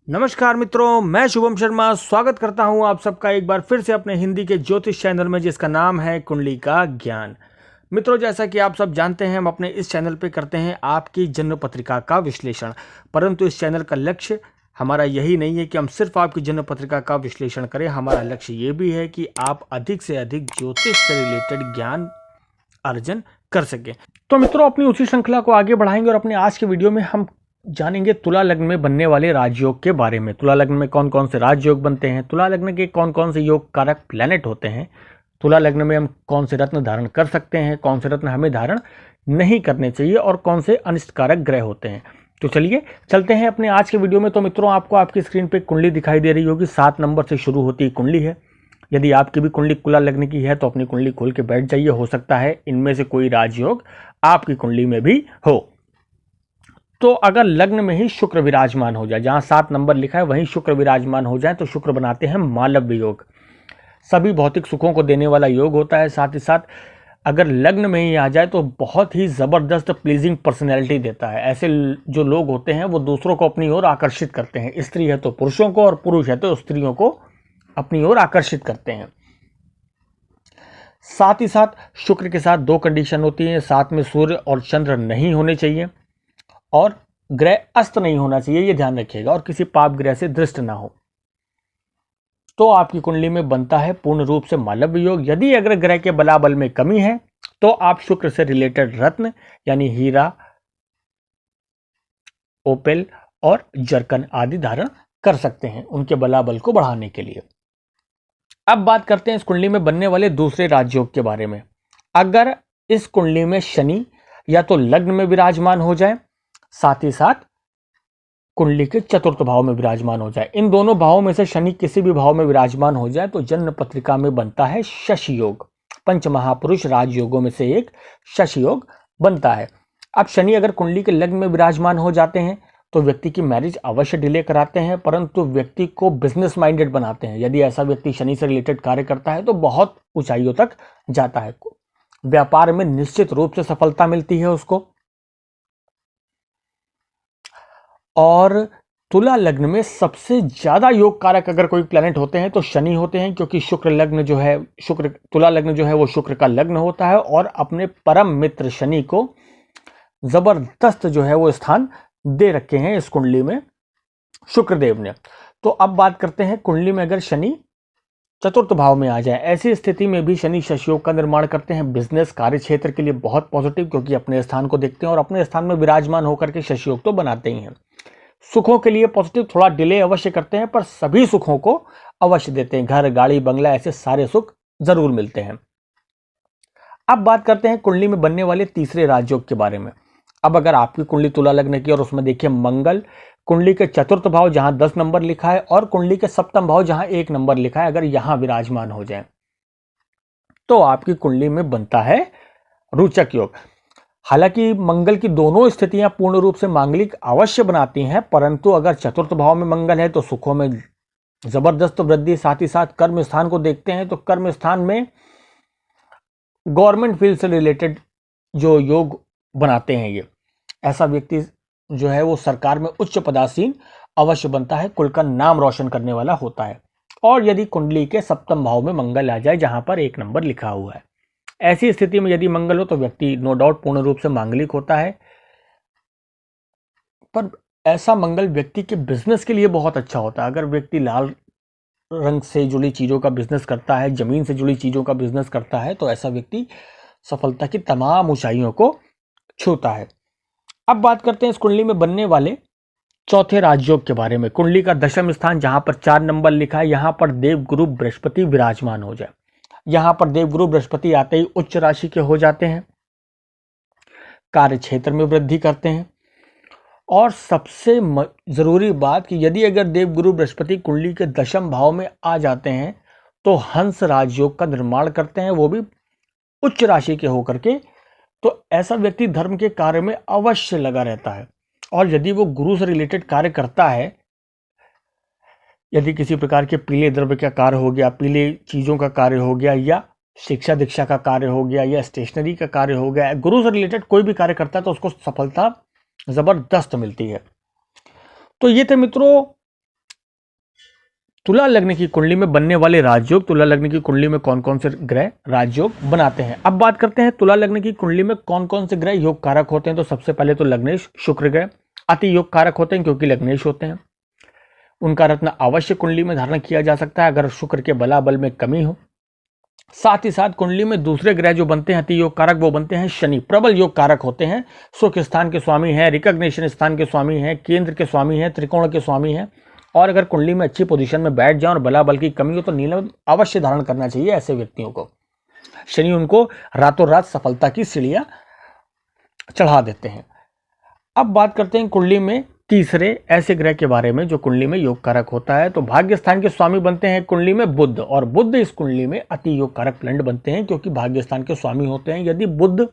नमस्कार मित्रों, मैं शुभम शर्मा स्वागत करता हूं आप सबका एक बार फिर से अपने हिंदी के ज्योतिष चैनल में, जिसका नाम है कुंडली का ज्ञान। मित्रों, जैसा कि आप सब जानते हैं, हम अपने इस चैनल पे करते हैं आपकी जन्म पत्रिका का विश्लेषण। परंतु इस चैनल का लक्ष्य हमारा यही नहीं है कि हम सिर्फ आपकी जन्म पत्रिका का विश्लेषण करें। हमारा लक्ष्य ये भी है कि आप अधिक से अधिक ज्योतिष से रिलेटेड ज्ञान अर्जन कर सकें। तो मित्रों, अपनी उसी श्रृंखला को आगे बढ़ाएंगे और अपने आज के वीडियो में हम जानेंगे तुला लग्न में बनने वाले राजयोग के बारे में। तुला लग्न में कौन कौन से राजयोग बनते हैं, तुला लग्न के कौन कौन से योग कारक प्लैनेट होते हैं, तुला लग्न में हम कौन से रत्न धारण कर सकते हैं, कौन से रत्न हमें धारण नहीं करने चाहिए और कौन से अनिष्टकारक ग्रह होते हैं। तो चलिए चलते हैं अपने आज के वीडियो में। तो मित्रों, आपको आपकी स्क्रीन पर कुंडली दिखाई दे रही होगी। 7 नंबर से शुरू होती कुंडली है। यदि आपकी भी कुंडली तुला लग्न की है तो अपनी कुंडली खोल के बैठ जाइए। हो सकता है इनमें से कोई राजयोग आपकी कुंडली में भी हो। तो अगर लग्न में ही शुक्र विराजमान हो जाए, जहां 7 नंबर लिखा है वहीं शुक्र विराजमान हो जाए, तो शुक्र बनाते हैं मालव्य योग। सभी भौतिक सुखों को देने वाला योग होता है। साथ ही साथ अगर लग्न में ही आ जाए तो बहुत ही जबरदस्त प्लीजिंग पर्सनैलिटी देता है। ऐसे जो लोग होते हैं वो दूसरों को अपनी ओर आकर्षित करते हैं। स्त्री है तो पुरुषों को और पुरुष है तो स्त्रियों को अपनी ओर आकर्षित करते हैं। साथ ही साथ शुक्र के साथ 2 कंडीशन होती है। साथ में सूर्य और चंद्र नहीं होने चाहिए और ग्रह अस्त नहीं होना चाहिए, ये ध्यान रखिएगा, और किसी पाप ग्रह से दृष्ट ना हो। तो आपकी कुंडली में बनता है पूर्ण रूप से मालव्य योग। यदि अगर ग्रह के बलाबल में कमी है तो आप शुक्र से रिलेटेड रत्न यानी हीरा, ओपेल और जरकन आदि धारण कर सकते हैं उनके बलाबल को बढ़ाने के लिए। अब बात करते हैं इस कुंडली में बनने वाले दूसरे राजयोग के बारे में। अगर इस कुंडली में शनि या तो लग्न में विराजमान हो जाए, साथ ही साथ कुंडली के चतुर्थ भाव में विराजमान हो जाए, इन दोनों भावों में से शनि किसी भी भाव में विराजमान हो जाए तो जन्म पत्रिका में बनता है शशि योग। पंच महापुरुष राजयोगों में से एक शशि योग बनता है। अब शनि अगर कुंडली के लग्न में विराजमान हो जाते हैं तो व्यक्ति की मैरिज अवश्य डिले कराते हैं, परंतु व्यक्ति को बिजनेस माइंडेड बनाते हैं। यदि ऐसा व्यक्ति शनि से रिलेटेड कार्य करता है तो बहुत ऊंचाइयों तक जाता है। व्यापार में निश्चित रूप से सफलता मिलती है उसको। और तुला लग्न में सबसे ज्यादा योग कारक अगर कोई प्लैनेट होते हैं तो शनि होते हैं, क्योंकि शुक्र लग्न जो है, शुक्र तुला लग्न जो है वो शुक्र का लग्न होता है और अपने परम मित्र शनि को जबरदस्त जो है वो स्थान दे रखे हैं इस कुंडली में शुक्रदेव ने। तो अब बात करते हैं कुंडली में अगर शनि चतुर्थ भाव में आ जाए, ऐसी स्थिति में भी शनि शशि योग का निर्माण करते हैं। बिजनेस कार्य क्षेत्र के लिए बहुत पॉजिटिव, क्योंकि अपने स्थान को देखते हैं और अपने स्थान में विराजमान होकर के शशि योग तो बनाते ही हैं। सुखों के लिए पॉजिटिव, थोड़ा डिले अवश्य करते हैं पर सभी सुखों को अवश्य देते हैं। घर, गाड़ी, बंगला, ऐसे सारे सुख जरूर मिलते हैं। अब बात करते हैं कुंडली में बनने वाले तीसरे राजयोग के बारे में। अब अगर आपकी कुंडली तुला लग्न की और उसमें देखिए मंगल कुंडली के चतुर्थ भाव जहां 10 नंबर लिखा है और कुंडली के सप्तम भाव जहां 1 नंबर लिखा है, अगर यहां विराजमान हो जाए तो आपकी कुंडली में बनता है रोचक योग। हालांकि मंगल की दोनों स्थितियां पूर्ण रूप से मांगलिक अवश्य बनाती हैं, परंतु अगर चतुर्थ भाव में मंगल है तो सुखों में जबरदस्त वृद्धि। साथ ही साथ कर्म स्थान को देखते हैं तो कर्म स्थान में गवर्नमेंट फील्ड से रिलेटेड जो योग बनाते हैं, ये ऐसा व्यक्ति जो है वो सरकार में उच्च पदासीन अवश्य बनता है, कुल का नाम रोशन करने वाला होता है। और यदि कुंडली के सप्तम भाव में मंगल आ जाए जहां पर 1 नंबर लिखा हुआ है, ऐसी स्थिति में यदि मंगल हो तो व्यक्ति नो डाउट पूर्ण रूप से मांगलिक होता है। पर ऐसा मंगल व्यक्ति के बिजनेस के लिए बहुत अच्छा होता है। अगर व्यक्ति लाल रंग से जुड़ी चीजों का बिजनेस करता है, जमीन से जुड़ी चीजों का बिजनेस करता है, तो ऐसा व्यक्ति सफलता की तमाम ऊंचाइयों को छूता है। अब बात करते हैं इस कुंडली में बनने वाले चौथे राजयोग के बारे में। कुंडली का दशम स्थान जहां पर 4 नंबर लिखा है, यहां पर देवगुरु बृहस्पति विराजमान हो जाए। यहां पर देवगुरु बृहस्पति आते ही उच्च राशि के हो जाते हैं, कार्य क्षेत्र में वृद्धि करते हैं। और सबसे जरूरी बात कि यदि अगर देवगुरु बृहस्पति कुंडली के दशम भाव में आ जाते हैं तो हंस राजयोग का निर्माण करते हैं, वो भी उच्च राशि के होकर के। तो ऐसा व्यक्ति धर्म के कार्य में अवश्य लगा रहता है। और यदि वो गुरु से रिलेटेड कार्य करता है, यदि किसी प्रकार के पीले द्रव्य का कार्य हो गया, पीले चीजों का कार्य हो गया, या शिक्षा दीक्षा का कार्य हो गया, या स्टेशनरी का कार्य हो गया, गुरु से रिलेटेड कोई भी कार्य करता है तो उसको सफलता जबरदस्त मिलती है। तो ये थे मित्रों तुला लग्न की कुंडली में बनने वाले राजयोग, तुला लग्न की कुंडली में कौन कौन से ग्रह राजयोग बनाते हैं। अब बात करते हैं तुला लग्न की कुंडली में कौन कौन से ग्रह योग कारक होते हैं। तो सबसे पहले तो लग्नेश शुक्र ग्रह अति योग कारक होते हैं, क्योंकि लग्नेश होते हैं। उनका रत्न अवश्य कुंडली में धारण किया जा सकता है अगर शुक्र के बलाबल में कमी हो। साथ ही साथ कुंडली में दूसरे ग्रह जो बनते हैं अति योग कारक, वो बनते हैं शनि, प्रबल योग कारक होते हैं। सुख स्थान के स्वामी हैं, रिकॉग्निशन स्थान के स्वामी हैं, केंद्र के स्वामी हैं, त्रिकोण के स्वामी हैं। और अगर कुंडली में अच्छी पोजीशन में बैठ जाए और बलाबल की कमी हो तो नीलम अवश्य धारण करना चाहिए ऐसे व्यक्तियों को। शनि उनको रातों रात सफलता की सीढ़ियां चढ़ा देते हैं। अब बात करते हैं कुंडली में तीसरे ऐसे ग्रह के बारे में जो कुंडली में योग कारक होता है। तो भाग्य स्थान के स्वामी बनते हैं कुंडली में बुध, और बुध इस कुंडली में अति योग कारक प्लैनेट बनते हैं, क्योंकि भाग्य स्थान के स्वामी होते हैं। यदि बुध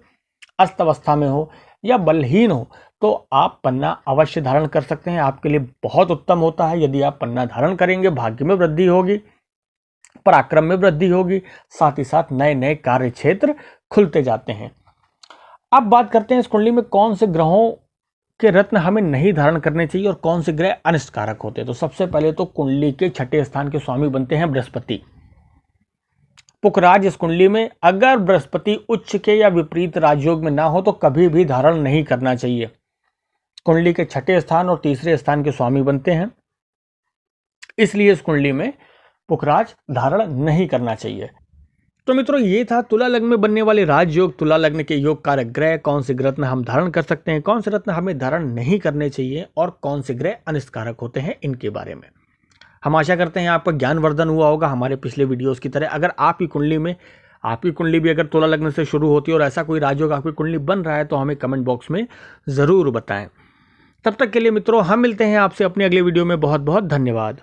अस्त अवस्था में हो या बलहीन हो तो आप पन्ना अवश्य धारण कर सकते हैं, आपके लिए बहुत उत्तम होता है। यदि आप पन्ना धारण करेंगे भाग्य में वृद्धि होगी, पराक्रम में वृद्धि होगी, साथ ही साथ नए नए कार्य क्षेत्र खुलते जाते हैं। अब बात करते हैं इस कुंडली में कौन से ग्रहों के रत्न हमें नहीं धारण करने चाहिए और कौन से ग्रह अनिष्ट कारक होते हैं। तो सबसे पहले तो कुंडली के छठे स्थान के स्वामी बनते हैं बृहस्पति। पुखराज इस कुंडली में अगर बृहस्पति उच्च के या विपरीत राजयोग में ना हो तो कभी भी धारण नहीं करना चाहिए। कुंडली के छठे स्थान और तीसरे स्थान के स्वामी बनते हैं, इसलिए इस कुंडली में पुखराज धारण नहीं करना चाहिए। तो मित्रों, ये था तुला लग्न में बनने वाले राजयोग, तुला लग्न के योग कारक ग्रह, कौन से रत्न हम धारण कर सकते हैं, कौन से रत्न हमें धारण नहीं करने चाहिए और कौन से ग्रह अनिष्ट कारक होते हैं, इनके बारे में। हम आशा करते हैं आपका ज्ञानवर्धन हुआ होगा हमारे पिछले वीडियोस की तरह। अगर आपकी कुंडली भी अगर तुला लग्न से शुरू होती है और ऐसा कोई राजयोग आपकी कुंडली बन रहा है तो हमें कमेंट बॉक्स में ज़रूर बताएं। तब तक के लिए मित्रों, हम मिलते हैं आपसे अपने अगले वीडियो में। बहुत बहुत धन्यवाद।